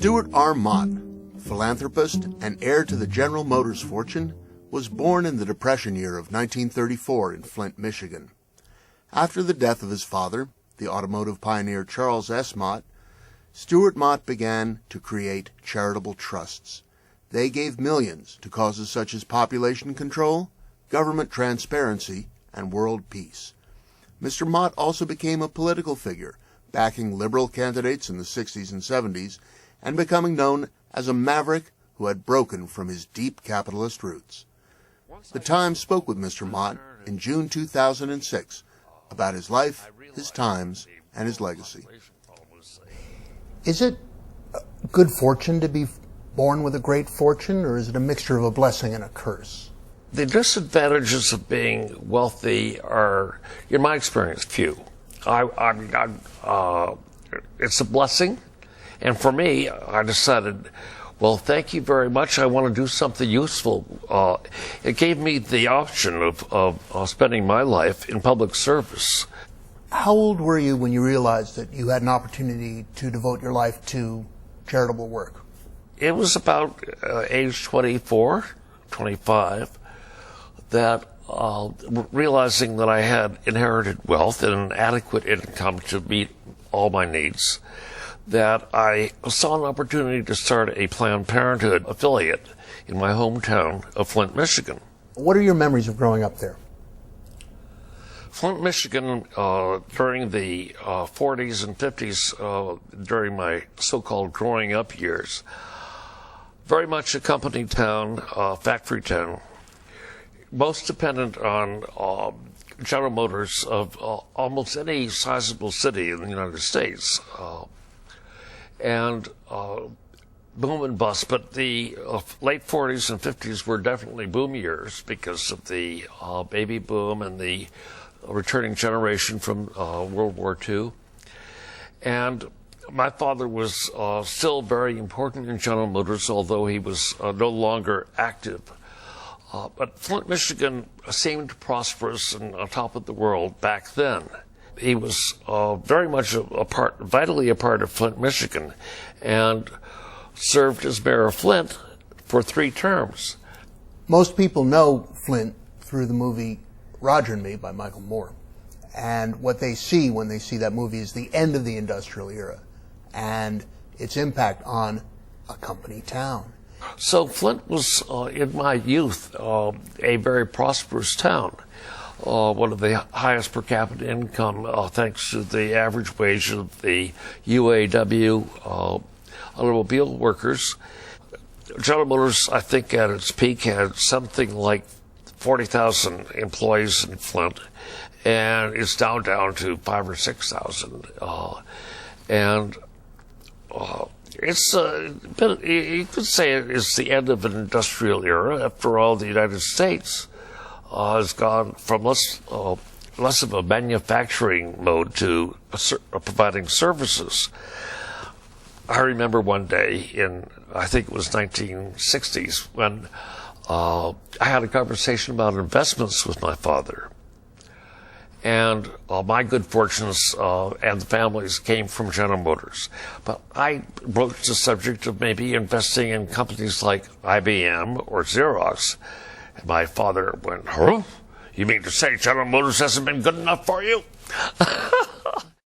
Stewart R. Mott, philanthropist and heir to the General Motors fortune, was born in the Depression year of 1934 in Flint, Michigan. After the death of his father, the automotive pioneer Charles S. Mott, Stewart Mott began to create charitable trusts. They gave millions to causes such as population control, government transparency, and world peace. Mr. Mott also became a political figure, backing liberal candidates in the 60s and 70s, and becoming known as a maverick who had broken from his deep capitalist roots. The Times spoke with Mr. Mott in June 2006 about his life, his times, and his legacy. Is it good fortune to be born with a great fortune, or is it a mixture of a blessing and a curse? The disadvantages of being wealthy are, in my experience, few. It's a blessing, and for me, I decided, well, thank you very much. I want to do something useful. It gave me the option of spending my life in public service. How old were you when you realized that you had an opportunity to devote your life to charitable work? It was about age 24, 25, that realizing that I had inherited wealth and an adequate income to meet all my needs, that I saw an opportunity to start a Planned Parenthood affiliate in my hometown of Flint, Michigan. What are your memories of growing up there? Flint, Michigan, during the 40s and 50s, during my so-called growing up years, very much a company town, factory town, most dependent on General Motors of almost any sizable city in the United States. And boom and bust, but the late 40s and 50s were definitely boom years because of the baby boom and the returning generation from World War II. And my father was still very important in General Motors, although he was no longer active. But Flint, Michigan seemed prosperous and on top of the world back then. He was very much vitally a part of Flint, Michigan, and served as mayor of Flint for 3 terms. Most people know Flint through the movie Roger and Me by Michael Moore. And what they see when they see that movie is the end of the industrial era and its impact on a company town. So Flint was, in my youth, a very prosperous town. One of the highest per capita income, thanks to the average wage of the UAW automobile workers. General Motors, I think at its peak, had something like 40,000 employees in Flint, and it's down to 5,000 or 6,000. It's you could say it is the end of an industrial era. After all, the United States has gone from less of a manufacturing mode to providing services. I remember one day in, I think it was 1960s, when I had a conversation about investments with my father. And my good fortunes and the families came from General Motors. But I broached the subject of maybe investing in companies like IBM or Xerox. And my father went, huh? You mean to say General Motors hasn't been good enough for you?